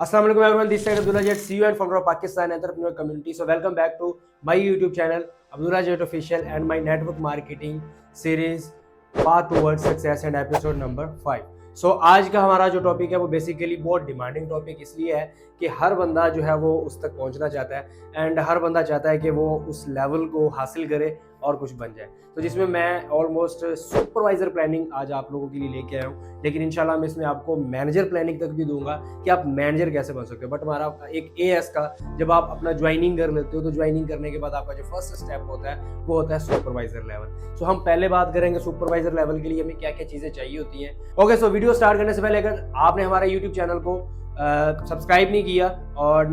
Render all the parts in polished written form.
Assalamu alaikum everyone, this side Abdullah Jet, CEO and founder of Pakistan Entrepreneur Community. So welcome back to my YouTube channel Abdullah Jet Official and my network marketing series Path Towards Success and episode number 5. So आज का हमारा जो topic है वो basically बहुत demanding topic इसलिए है कि हर बंदा जो है वो उस तक पहुंचना चाहता है एंड हर बंदा चाहता है कि वो उस लेवल को हासिल करे और कुछ बन जाए। तो जिसमें मैं ऑलमोस्ट सुपरवाइजर प्लानिंग आज आप लोगों के लिए लेके आया हूँ, लेकिन इंशाल्लाह मैं इसमें आपको मैनेजर प्लानिंग तक भी दूंगा कि आप मैनेजर कैसे बन सकते हो। बट हमारा एक एएस का जब आप अपना ज्वाइनिंग कर लेते हो तो ज्वाइनिंग करने के बाद आपका जो फर्स्ट स्टेप होता है वो होता है सुपरवाइजर लेवल। सो हम पहले बात करेंगे सुपरवाइजर लेवल के लिए हमें क्या क्या चीजें चाहिए होती हैं। ओके, सो वीडियो स्टार्ट करने से पहले अगर आपने हमारे यूट्यूब चैनल को सब्सक्राइब नहीं किया और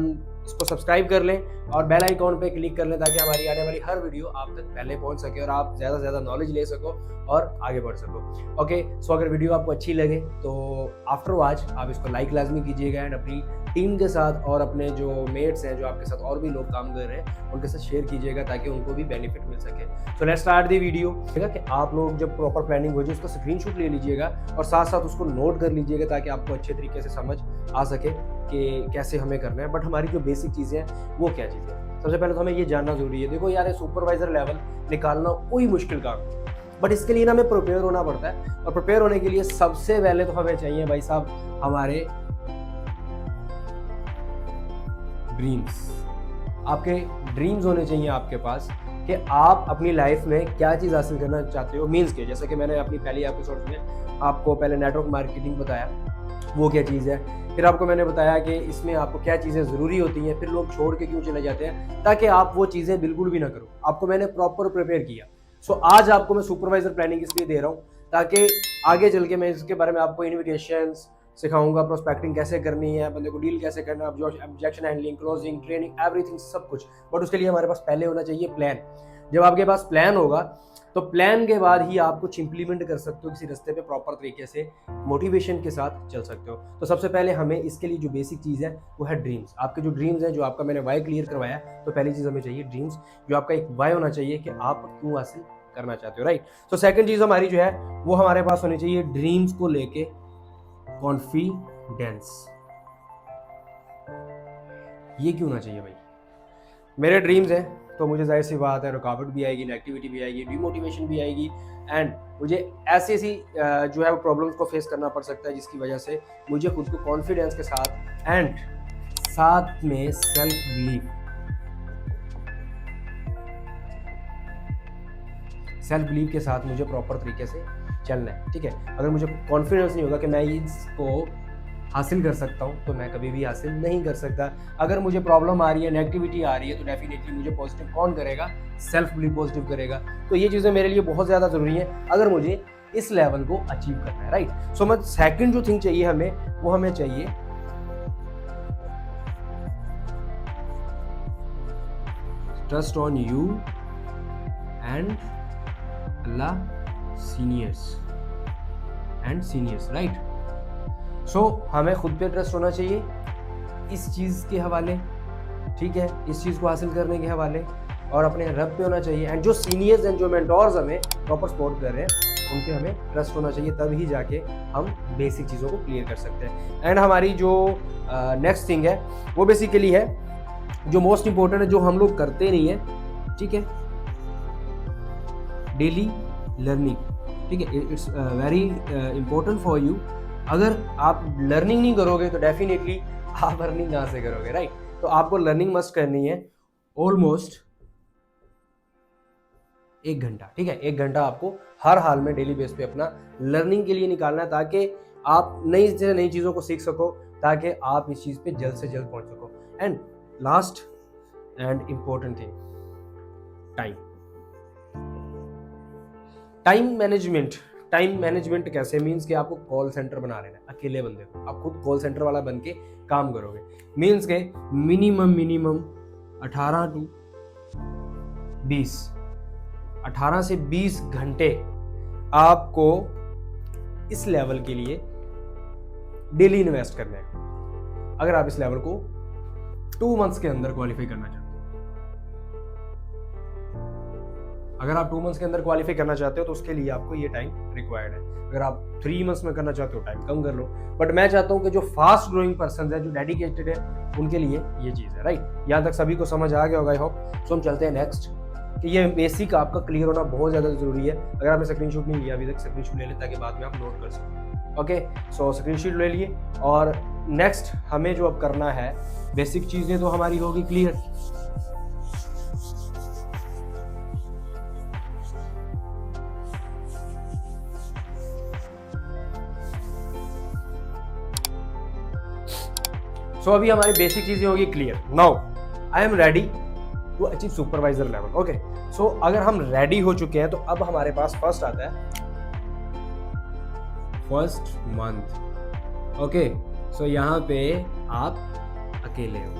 इसको सब्सक्राइब कर लें और बेल आइकॉन पे क्लिक कर लें ताकि हमारी आने वाली हर वीडियो आप तक पहले पहुंच सके और आप ज़्यादा से ज़्यादा नॉलेज ले सको और आगे बढ़ सको। ओके, सो अगर वीडियो आपको अच्छी लगे तो आफ्टर वॉच आप इसको लाइक लाजमी कीजिएगा एंड अपनी टीम के साथ और अपने जो मेट्स हैं, जो आपके साथ और भी लोग काम कर रहे हैं, उनके साथ शेयर कीजिएगा ताकि उनको भी बेनिफिट मिल सके। So let's start the video. कि आप लोग जब प्रॉपर प्लानिंग हो जाए उसको स्क्रीनशॉट ले लीजिएगा और साथ साथ उसको नोट कर लीजिएगा ताकि आपको अच्छे तरीके से समझ आ सके कि कैसे हमें करना है। बट हमारी जो बेसिक चीज़ें हैं वो क्या चीज़ें हैं, सबसे पहले तो हमें ये जानना जरूरी है। देखो यार, सुपरवाइजर लेवल निकालना कोई मुश्किल काम नहीं, बट इसके लिए ना हमें प्रिपेयर होना पड़ता है और प्रिपेयर होने के लिए सबसे पहले तो हमें चाहिए भाई साहब हमारे ड्रीम्स। आपके ड्रीम्स होने चाहिए आपके पास कि आप अपनी लाइफ में क्या चीज़ हासिल करना चाहते हो। मीन्स के जैसे कि मैंने अपनी पहली एपिसोड में आपको पहले नेटवर्क मार्केटिंग बताया, वो क्या चीज़ है, फिर आपको मैंने बताया कि इसमें आपको क्या चीज़ें ज़रूरी होती हैं, फिर लोग छोड़ के क्यों चले जाते हैं, ताकि आप वो चीज़ें बिल्कुल भी ना करो। आपको मैंने प्रॉपर प्रिपेयर किया। सो आज आपको मैं सुपरवाइजर प्लानिंग इसलिए दे रहा हूँ ताकि आगे चल के मैं इसके बारे में आपको इन्विटेशंस सिखाऊंगा, प्रोस्पेक्टिंग कैसे करनी है, बंदे को डील कैसे करना है, objection handling, closing, training, everything, सब कुछ। बट उसके लिए हमारे पास पहले होना चाहिए प्लान। जब आपके पास प्लान होगा तो प्लान के बाद ही आप कुछ इंप्लीमेंट कर सकते हो, किसी रास्ते पे प्रॉपर तरीके से मोटिवेशन के साथ चल सकते हो। तो सबसे पहले हमें इसके लिए जो बेसिक चीज़ है वो है ड्रीम्स। आपके जो ड्रीम्स हैं, जो आपका मैंने वाई क्लियर करवाया, तो पहली चीज़ हमें चाहिए ड्रीम्स। जो आपका एक वाई होना चाहिए कि आप क्यों हासिल करना चाहते हो, राइट। तो सेकंड चीज़ हमारी जो है वो हमारे पास होनी चाहिए ड्रीम्स को लेके कॉन्फिडेंस। ये क्यों ना चाहिए भाई? मेरे ड्रीम्स हैं तो मुझे जाहिर सी बात है रुकावट भी आएगी, नेगेटिविटी भी आएगी, डिमोटिवेशन भी आएगी एंड मुझे ऐसी ऐसी जो है वो प्रॉब्लम्स को फेस करना पड़ सकता है जिसकी वजह से मुझे खुद को कॉन्फिडेंस के साथ एंड साथ में सेल्फ बिलीव के साथ मुझे प्रॉपर तरीके से चलना है, ठीक है। अगर मुझे कॉन्फिडेंस नहीं होगा कि मैं इसको हासिल कर सकता हूँ तो मैं कभी भी हासिल नहीं कर सकता। अगर मुझे प्रॉब्लम आ रही है, नेगेटिविटी आ रही है, तो डेफिनेटली मुझे पॉजिटिव कौन करेगा? सेल्फ बिलीव पॉजिटिव करेगा। तो ये चीज़ें मेरे लिए बहुत ज़्यादा ज़रूरी है अगर मुझे इस लेवल को अचीव करना है, राइट। सो मैं सेकंड जो थिंग चाहिए हमें, वो हमें चाहिए ट्रस्ट ऑन यू एंड अल्लाह सीनियर्स, राइट। सो हमें खुद पे ट्रस्ट होना चाहिए इस चीज़ के हवाले, ठीक है, इस चीज़ को हासिल करने के हवाले, और अपने रब पे होना चाहिए एंड जो सीनियर्स एंड जो मेंटोर्स हमें प्रॉपर सपोर्ट कर रहे हैं उन पे हमें ट्रस्ट होना चाहिए, तब ही जाके हम बेसिक चीज़ों को क्लियर कर सकते हैं। एंड हमारी जो नेक्स्ट थिंग है वो बेसिकली है जो मोस्ट इंपॉर्टेंट है, जो हम लोग करते नहीं है, ठीक है, डेली लर्निंग, ठीक है। It's very important for you. अगर आप लर्निंग नहीं करोगे तो डेफिनेटली आप अर्निंग कहाँ से करोगे, राइट। तो आपको लर्निंग मस्ट करनी है ऑलमोस्ट 1 घंटा, ठीक है। 1 घंटा आपको हर हाल में डेली बेस पे अपना लर्निंग के लिए निकालना है ताकि आप नई से नई चीज़ों को सीख सको, ताकि आप इस चीज़ पे जल्द से जल्द पहुंच सको। And last and important thing, time management कैसे? मीन्स कि आपको कॉल सेंटर बना लेना है, अकेले बंदे को आप खुद कॉल सेंटर वाला बन के काम करोगे। मीन्स के मिनिमम 18 से 20 घंटे आपको इस लेवल के लिए डेली इन्वेस्ट करना है अगर आप इस लेवल को 2 मंथ्स के अंदर क्वालिफाई करना चाहते हो। अगर आप 2 मंथ्स के अंदर क्वालिफाई करना चाहते हो तो उसके लिए आपको ये टाइम रिक्वायर्ड है। अगर आप 3 मंथ्स में करना चाहते हो टाइम कम कर लो, बट मैं चाहता हूँ कि जो फास्ट ग्रोइंग पर्सन है, जो डेडिकेटेड है, उनके लिए ये चीज़ है, राइट। यहाँ तक सभी को समझ आ गया होगा आई होप। सो हम चलते हैं नेक्स्ट, कि ये बेसिक आपका क्लियर होना बहुत ज़्यादा ज़रूरी है। अगर आपने स्क्रीनशॉट नहीं लिया अभी तक, स्क्रीनशॉट ले लें ताकि बाद में आप नोट कर सकें। ओके, सो स्क्रीनशॉट ले लिए, और नेक्स्ट हमें जो अब करना है, बेसिक चीज़ें तो हमारी होगी क्लियर। सो अभी हमारी बेसिक चीजें होगी clear. Now I am ready to achieve supervisor level. Okay, so अगर हम रेडी हो चुके हैं तो अब हमारे पास फर्स्ट आता है फर्स्ट मंथ। ओके, सो यहाँ पे आप अकेले हो।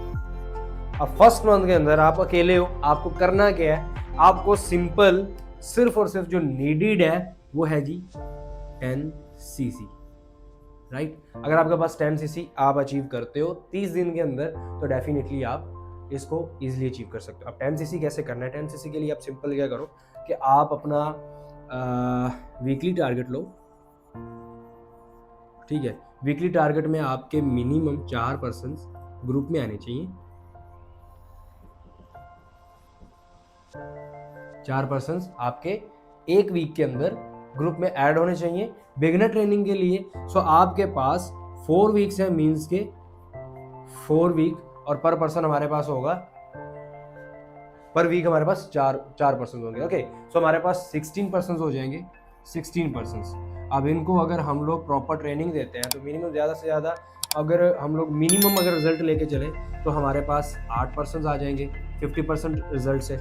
अब फर्स्ट मंथ के अंदर आप अकेले हो, आपको करना क्या है, आपको सिंपल सिर्फ और सिर्फ जो नीडेड है वो है जी 10 cc, राइट। अगर आपके पास 10 cc आप अचीव करते हो 30 दिन के अंदर तो डेफिनेटली आप इसको इजीली अचीव कर सकते हो। अब 10 cc कैसे करना है, 10 cc के लिए आप सिंपल क्या करो कि आप अपना वीकली टारगेट लो, ठीक है। वीकली टारगेट में आपके मिनिमम 4 पर्सन ग्रुप में आने चाहिए, 4 पर्सन आपके एक वीक के अंदर ग्रुप में ऐड होने चाहिए बिगिनर ट्रेनिंग के लिए। सो आपके पास 4 वीक्स है, मींस के 4 वीक, और पर पर्सन हमारे पास होगा, पर वीक हमारे पास 4 पर्सन होंगे। ओके, सो हमारे पास 16 पर्सन हो जाएंगे, 16 पर्सन। अब इनको अगर हम लोग प्रॉपर ट्रेनिंग देते हैं तो मिनिमम ज़्यादा से ज़्यादा, अगर हम लोग मिनिमम अगर रिजल्ट लेके चले तो हमारे पास 8 पर्सन आ जाएंगे 50% रिजल्ट से।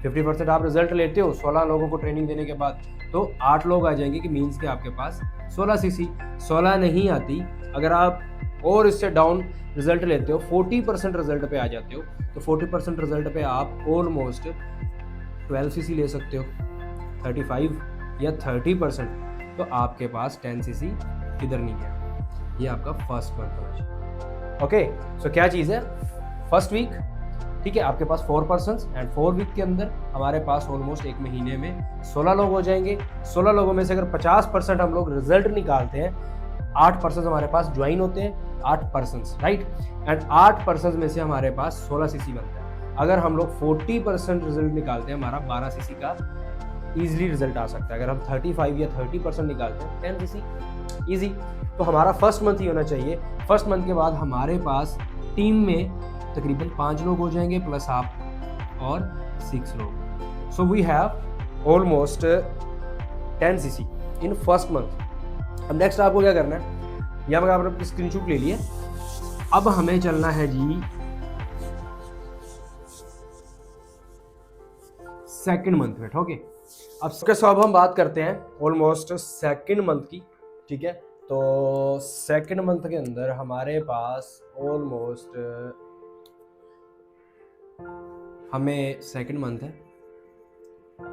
50% आप रिजल्ट लेते हो 16 लोगों को ट्रेनिंग देने के बाद, तो 8 लोग आ जाएंगे, कि मीन्स के आपके पास 16 cc। 16 नहीं आती, अगर आप और इससे डाउन रिजल्ट लेते हो, 40% रिजल्ट पे आ जाते हो, तो 40% रिजल्ट पे आप ऑलमोस्ट 12 cc ले सकते हो, 35 या 30%, तो आपके पास 10 cc किधर नहीं गया। ये आपका फर्स्ट मंथ होना चाहिए। ओके, सो क्या चीज़ है, फर्स्ट वीक, ठीक है, आपके पास 4 पर्सन, एंड 4 वीक के अंदर हमारे पास ऑलमोस्ट एक महीने में 16 लोग हो जाएंगे। 16 लोगों में से अगर 50% हम लोग रिजल्ट निकालते हैं, 8 पर्सन हमारे पास ज्वाइन होते हैं, 8 पर्सन, राइट, एंड 8 पर्सन में से हमारे पास 16 cc बनता है। अगर हम लोग 40% रिजल्ट निकालते हैं, हमारा 12 cc का ईजिली रिजल्ट आ सकता है। अगर हम 35 या 30% निकालते हैं, 10 cc ईजी। तो हमारा फर्स्ट मंथ ही होना चाहिए। फर्स्ट मंथ के बाद हमारे पास टीम में तकरीबन 5 लोग हो जाएंगे, प्लस आप और 6 लोग। So we have almost 10 cc in first month. अब नेक्स्ट आपको क्या करना है, यहाँ पर आपने स्क्रीनशॉट ले लिए, अब हमें चलना है जी सेकंड मंथ में। ओके, अब हम बात करते हैं ऑलमोस्ट सेकंड मंथ की, ठीक है। तो सेकंड मंथ के अंदर हमारे पास ऑलमोस्ट, हमें सेकंड मंथ है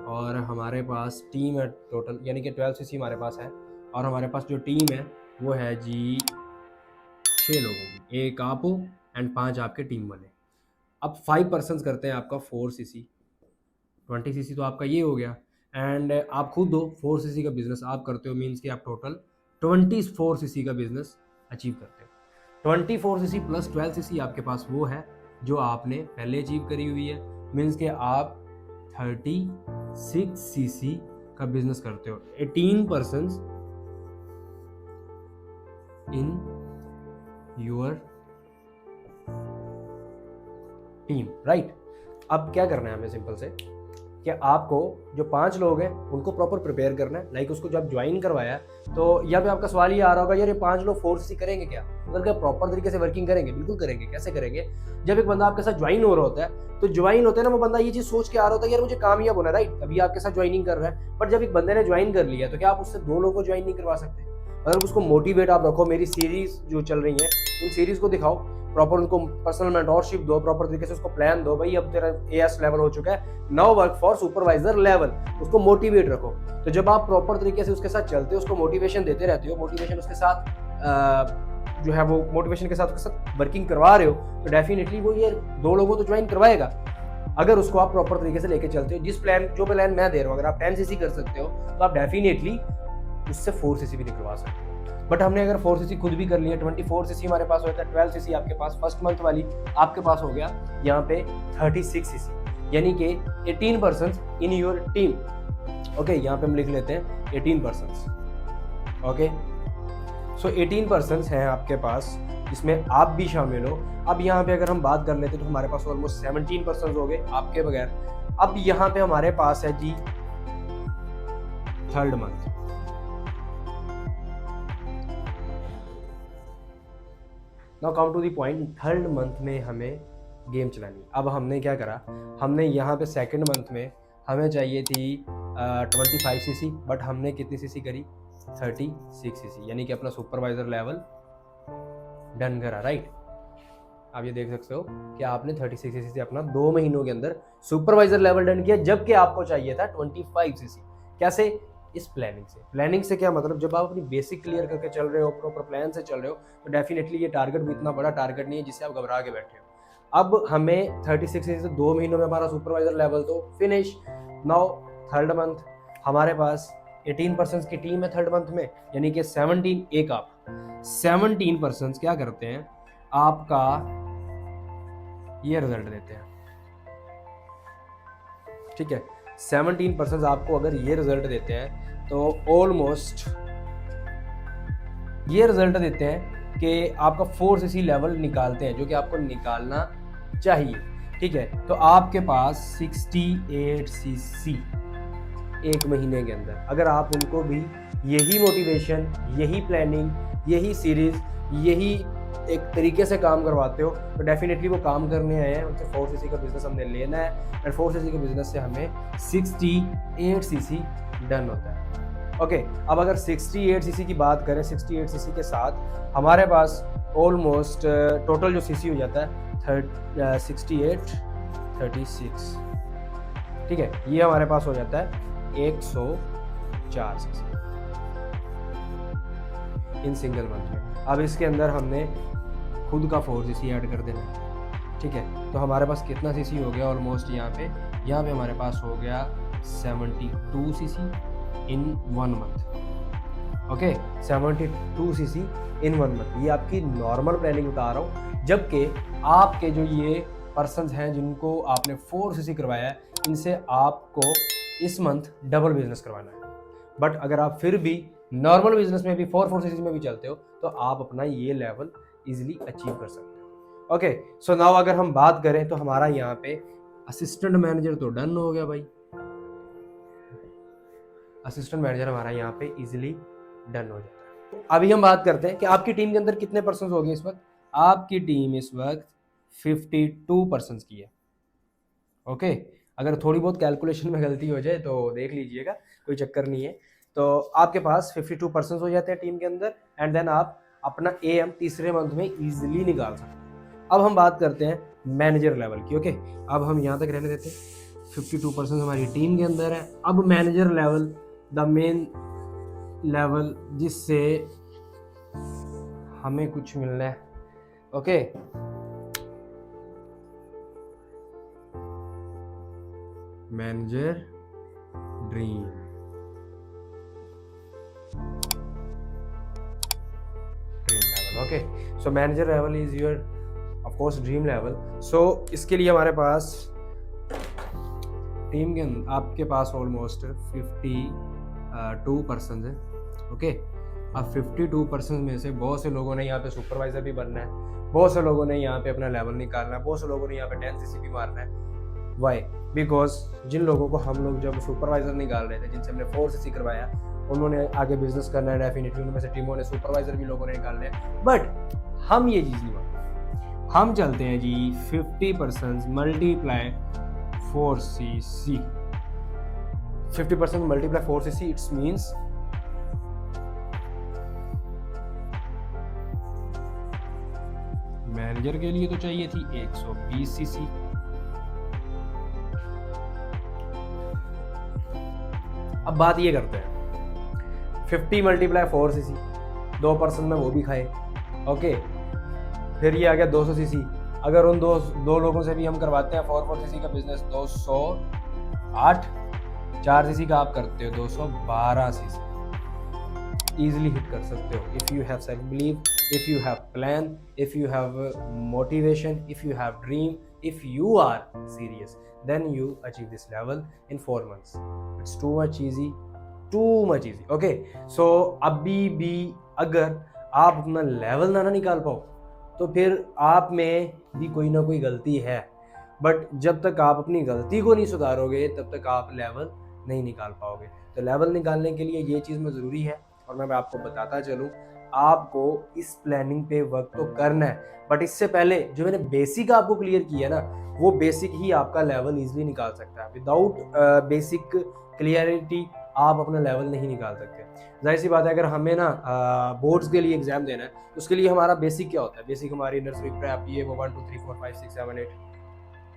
और हमारे पास टीम है टोटल, यानी कि 12 cc हमारे पास है, और हमारे पास जो टीम है वो है जी 6 लोगों की, एक आप हो एंड 5 आपके टीम वाले। अब 5 पर्सन करते हैं आपका 4 cc, 20 cc तो आपका ये हो गया, एंड आप खुद हो 4 cc का बिजनेस आप करते हो, मीन्स कि आप टोटल 24 cc का बिजनेस अचीव करते हो। 24 cc प्लस 12 cc आपके पास वो है जो आपने पहले अचीव करी हुई है, मीन्स कि आप 36 cc का बिजनेस करते हो। 18 person in your team, right. अब क्या करना है हमें, सिंपल से, कि आपको जो 5 लोग हैं उनको प्रॉपर प्रिपेयर करना है। लाइक उसको जब ज्वाइन करवाया तो यहाँ पे आपका सवाल ये आ रहा होगा, यार ये 5 लोग 4 cc करेंगे क्या, मतलब क्या प्रॉपर तरीके से वर्किंग करेंगे? बिल्कुल करेंगे। कैसे करेंगे? जब एक बंदा आपके साथ ज्वाइन हो रहा होता है, तो ज्वाइन होते हैं ना, वो बंदा ये चीज सोच के आ रहा होता है, यार मुझे कामयाब होना, राइट, अभी आपके साथ ज्वाइनिंग कर रहा है। बट जब एक बंदे ने ज्वाइन कर लिया तो क्या आप उससे 2 लोगों को ज्वाइन नहीं करवा सकते? अगर उसको मोटिवेट आप रखो, मेरी सीरीज जो चल रही है उन सीरीज को दिखाओ, प्रॉपर उनको पर्सनल मेंटोरशिप दो, प्रॉपर तरीके से उसको प्लान दो, भाई अब तेरा एएस लेवल हो चुका है, now work for supervisor level, उसको मोटिवेट रखो। तो जब आप प्रॉपर तरीके से उसके साथ चलते हो, उसको मोटिवेशन देते रहते हो, मोटिवेशन उसके साथ जो है वो मोटिवेशन के साथ उसके साथ वर्किंग करवा रहे हो, तो डेफिनेटली वो ये 2 लोगों तो ज्वाइन करवाएगा। अगर उसको आप प्रॉपर तरीके से लेके चलते हो, जो प्लान मैं दे रहा हूँ, अगर आप 10 सीसी कर सकते हो तो आप डेफिनेटली उससे 4 सीसी भी निकलवा सकते हो। बट हमने अगर 4 सीसी खुद भी कर लिया, 24 सीसी हमारे पास होता है, 12 सीसी आपके पास फर्स्ट मंथ वाली आपके पास हो गया यहाँ पे 36 सीसी, यानी कि 18% इन योर टीम। ओके, यहाँ पे हम लिख लेते हैं 18%। ओके, सो 18% हैं आपके पास, इसमें आप भी शामिल हो। अब यहाँ पे अगर हम बात कर लेते तो हमारे पास ऑलमोस्ट 17% हो गए आपके बगैर। अब यहाँ पे हमारे पास है जी third month. Now come to the point, third month में हमें गेम चलानी। अब हमने क्या करा, हमने यहाँ पे सेकंड मंथ में हमें चाहिए थी 25 सीसी, बट हमने कितनी सीसी करी, 36 सीसी, यानी कि अपना सुपरवाइजर लेवल डन करा, राइट। आप ये देख सकते हो कि आपने 36 सीसी से अपना 2 महीनों के अंदर सुपरवाइजर लेवल डन किया, जबकि आपको चाहिए था 25 सीसी। कैसे? इस प्लानिंग से क्या मतलब, जब आप अपनी बेसिक क्लियर करके चल रहे हो, प्रॉपर प्लान से चल रहे हो, तो डेफिनेटली ये टारगेट भी इतना बड़ा टारगेट नहीं है जिससे आप घबरा के बैठे हो। अब हमें 36 से 2 महीनों में हमारा सुपरवाइजर लेवल तो फिनिश। नाउ थर्ड मंथ हमारे पास 18% की टीम है थर्ड मंथ में, यानी कि 17 एक आप 17% क्या करते हैं, आपका ये रिजल्ट देते हैं, ठीक है। 17% आपको अगर ये रिजल्ट देते हैं तो ऑलमोस्ट ये रिजल्ट देते हैं कि आपका 4 सीसी लेवल निकालते हैं, जो कि आपको निकालना चाहिए, ठीक है। तो आपके पास 68 सीसी एक महीने के अंदर, अगर आप उनको भी यही मोटिवेशन, यही प्लानिंग, यही सीरीज, यही एक तरीके से काम करवाते हो, तो डेफिनेटली वो काम करने आए हैं। उनसे 4 सीसी का बिजनेस हमने लेना है, और 4 सीसी के बिजनेस से हमें 68 सीसी डन होता है। ओके, अब अगर 68 सीसी की बात करें, 68 सीसी के साथ हमारे पास ऑलमोस्ट टोटल जो सीसी हो जाता है 68 36, ठीक है, ये हमारे पास हो जाता है 104 सीसी इन सिंगल मंथ में। अब इसके अंदर हमने खुद का 4 सीसी ऐड कर देना, ठीक है। तो हमारे पास कितना सीसी हो गया ऑलमोस्ट, यहाँ पे हमारे पास हो गया 72 सीसी इन 1 मंथ। ओके, 72 सीसी इन 1 मंथ। ये आपकी नॉर्मल प्लानिंग बता रहा हूँ, जबकि आपके जो ये पर्सन्स हैं जिनको आपने 4 सीसी करवाया है, इनसे आपको इस मंथ डबल बिजनेस करवाना है। बट अगर आप फिर भी नॉर्मल बिजनेस में भी 4 सीसी में भी चलते हो, तो आप अपना ये लेवल इजीली अचीव कर सकते हो। ओके, सो नाउ अगर हम बात करें तो हमारा यहाँ पे असिस्टेंट मैनेजर तो डन हो गया भाई, असिस्टेंट मैनेजर हमारा यहाँ पे इजीली डन हो जाता है। अभी हम बात करते हैं कि आपकी टीम के अंदर कितने पर्सन हो गए इस वक्त। आपकी टीम इस वक्त 52% की है। ओके, अगर थोड़ी बहुत कैलकुलेशन में गलती हो जाए तो देख लीजिएगा, कोई चक्कर नहीं है। तो आपके पास 52% हो जाते हैं टीम के अंदर, एंड देन आप अपना AM तीसरे मंथ में इजीली निकाल सकते हैं। अब हम बात करते हैं मैनेजर लेवल की। ओके, अब हम यहाँ तक रहने देते हैं। 52% हमारी टीम के अंदर है। अब manager level, the main level जिससे हमें कुछ मिलना है। Okay, manager dream, okay, so manager level is your of course dream level. So इसके लिए हमारे पास टीम के आपके पास ऑलमोस्ट 52% है। ओके, अब 52% में से बहुत से लोगों ने यहाँ पे सुपरवाइजर भी बनना है, बहुत से लोगों ने यहाँ पे अपना लेवल निकालना है, बहुत से लोगों ने यहाँ पे 10 सीसी भी मारना है। वाई? बिकॉज जिन लोगों को हम लोग जब सुपरवाइजर निकाल रहे थे, जिनसे हमने 4 सीसी करवाया, उन्होंने आगे बिजनेस करना है, डेफिनेटली उनमें से टीमों ने सुपरवाइजर भी लोगों ने निकालने हैं। बट हम ये चीज़ नहीं मानते, हम चलते हैं जी 50% multiply 4 CC. 50% multiply 4 CC, it's means manager के लिए तो चाहिए थी 120 सीसी। अब बात ये करते हैं 50 मल्टीप्लाई 4 सीसी, 2% में वो भी खाए। ओके, फिर ये आ गया 200 सीसी, अगर उन दो लोगों से भी हम करवाते हैं 440cc का बिजनेस 208, 4cc का आप करते हो 212cc, easily hit कर सकते हो if you have self belief, if you have plan, if you have motivation, if you have dream, if you are serious, then you achieve this level in 4 months. It's too much easy, okay. So अभी भी अगर आप अपना level ना निकाल पाओ तो फिर आप में भी कोई ना कोई गलती है, बट जब तक आप अपनी गलती को नहीं सुधारोगे तब तक आप लेवल नहीं निकाल पाओगे। तो लेवल निकालने के लिए ये चीज़ में ज़रूरी है, और मैं आपको बताता चलूँ, आपको इस प्लानिंग पे वर्क तो करना है, बट इससे पहले जो मैंने बेसिक आपको क्लियर किया ना, वो बेसिक ही आपका लेवल इजीली निकाल सकता है। विदाउट बेसिक क्लियरिटी आप अपना लेवल नहीं निकाल सकते। जाहिर सी बात है, अगर हमें ना बोर्ड्स के लिए एग्जाम देना है, उसके लिए हमारा बेसिक क्या होता है? बेसिक हमारी नर्सरी प्रेप, ये वो 1 2 3 4 5 6 7 8,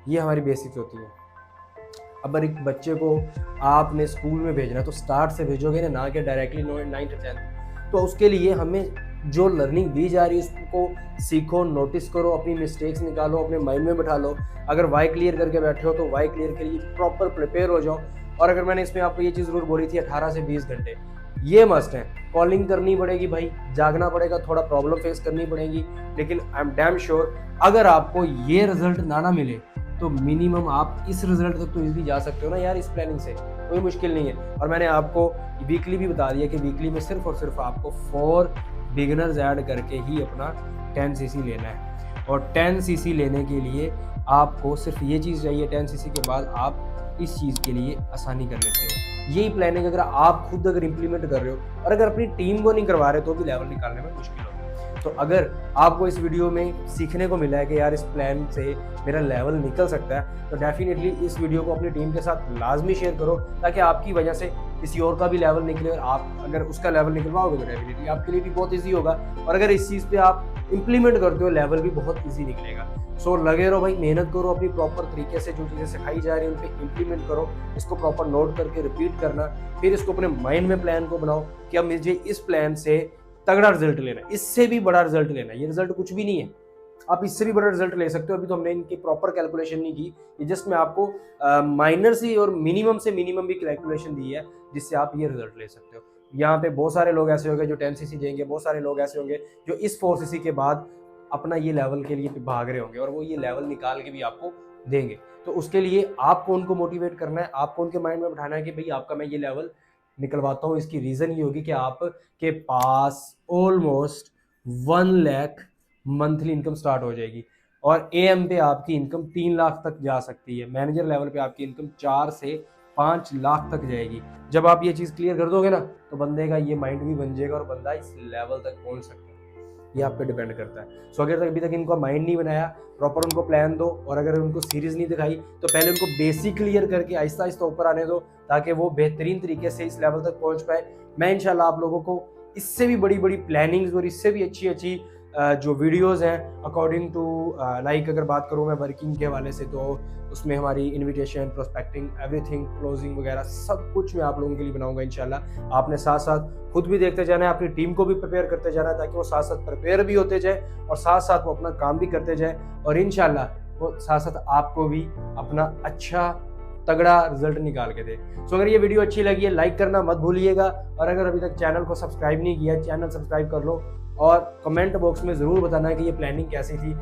ये हमारी बेसिक्स होती है। अब एक बच्चे को आपने स्कूल में भेजना है तो स्टार्ट से भेजोगे ना कि डायरेक्टली 9th 10th। तो उसके लिए हमें जो लर्निंग दी जा रही है उसको सीखो, नोटिस करो, अपनी मिस्टेक्स निकालो, अपने माइंड में बैठा लो। अगर वाई क्लियर करके बैठे हो तो वाई क्लियर के लिए प्रॉपर प्रिपेयर हो जाओ। और अगर मैंने इसमें आपको ये चीज़ जरूर बोली थी 18 से 20 घंटे ये मस्ट है। कॉलिंग करनी पड़ेगी भाई, जागना पड़ेगा, थोड़ा प्रॉब्लम फेस करनी पड़ेगी, लेकिन आई एम डैम श्योर अगर आपको ये रिजल्ट ना मिले तो मिनिमम आप इस रिजल्ट तक तो इजीली जा सकते हो ना यार। इस प्लानिंग से कोई मुश्किल नहीं है। और मैंने आपको वीकली भी बता दिया कि वीकली में सिर्फ और सिर्फ आपको 4 बिगिनर्स ऐड करके ही अपना 10cc लेना है। और 10cc लेने के लिए आपको सिर्फ ये चीज़ चाहिए, 10cc के बाद आप इस चीज़ के लिए आसानी कर लेते हो। यही प्लानिंग अगर आप खुद अगर इम्प्लीमेंट कर रहे हो और अगर अपनी टीम को नहीं करवा रहे तो भी लेवल निकालने में मुश्किल होगी। तो अगर आपको इस वीडियो में सीखने को मिला है कि यार इस प्लान से मेरा लेवल निकल सकता है, तो डेफिनेटली इस वीडियो को अपनी टीम के साथ लाजमी शेयर करो, ताकि आपकी वजह से किसी और का भी लेवल निकले। और आप अगर उसका लेवल निकलवाओगे तो डेफिनेटली आपके लिए भी बहुत ईजी होगा। और अगर इस चीज़ पे आप इंप्लीमेंट करते हो लेवल भी बहुत ईजी निकलेगा। सो लगे रहो भाई, मेहनत करो, अपनी प्रॉपर तरीके से जो चीज़ें सिखाई जा रही हैं उन पर इंप्लीमेंट करो, इसको प्रॉपर नोट करके रिपीट करना, फिर इसको अपने माइंड में प्लान को बनाओ कि अब मुझे इस प्लान से तगड़ा रिजल्ट लेना है, इससे भी बड़ा रिजल्ट लेना है। ये रिजल्ट कुछ भी नहीं है, आप इससे भी बड़ा रिजल्ट ले सकते हो। अभी तो हमने इनकी प्रॉपर कैलकुलेशन नहीं की, ये जस्ट मैं आपको माइनर से और मिनिमम से मिनिमम भी कैलकुलेशन दी है जिससे आप ये रिजल्ट ले सकते हो। यहाँ पे बहुत सारे लोग ऐसे होंगे जो 10cc देंगे, बहुत सारे लोग ऐसे होंगे जो इस 4cc के बाद अपना ये लेवल के लिए भाग रहे होंगे और वो ये लेवल निकाल के भी आपको देंगे। तो उसके लिए आपको उनको मोटिवेट करना है, आपको उनके माइंड में बैठाना है कि भाई आपका मैं ये लेवल निकलवाता हूँ। इसकी रीज़न ये होगी कि आपके पास almost 1 lakh monthly income start हो जाएगी और AM पे आपकी इनकम 3 लाख तक जा सकती है। मैनेजर लेवल पे आपकी इनकम 4 से 5 लाख तक जाएगी। जब आप ये चीज़ क्लियर कर दोगे ना तो बंदे का ये माइंड भी बन जाएगा और बंदा इस लेवल तक पहुंच सकता है। ये आप पे डिपेंड करता है। सो अगर अभी तक इनको माइंड नहीं बनाया, प्रॉपर उनको प्लान दो, और अगर उनको सीरीज नहीं दिखाई तो पहले उनको बेसिक क्लियर करके आहिस्ता आहिस्ता ऊपर आने दो, ताकि वो बेहतरीन तरीके से इस लेवल तक पहुंच पाए। मैं इंशाल्लाह आप लोगों को इससे भी बड़ी बड़ी प्लानिंग्स और इससे भी अच्छी अच्छी जो वीडियोस हैं अकॉर्डिंग टू लाइक अगर बात करूँ मैं वर्किंग के हवाले से, तो उसमें हमारी इनविटेशन, प्रोस्पेक्टिंग, एवरीथिंग, क्लोजिंग वगैरह सब कुछ मैं आप लोगों के लिए बनाऊंगा इंशाल्लाह। आपने साथ साथ खुद भी देखते जाना है, अपनी टीम को भी प्रिपेयर करते जाना है, ताकि वो साथ साथ प्रिपेयर भी होते जाए और साथ साथ वो अपना काम भी करते जाए, और इंशाल्लाह वो साथ साथ आपको भी अपना अच्छा तगड़ा रिजल्ट निकाल के दे। सो अगर ये वीडियो अच्छी लगी है लाइक करना मत भूलिएगा, और अगर अभी तक चैनल को सब्सक्राइब नहीं किया चैनल सब्सक्राइब कर लो, और कमेंट बॉक्स में ज़रूर बताना है कि ये प्लानिंग कैसी थी।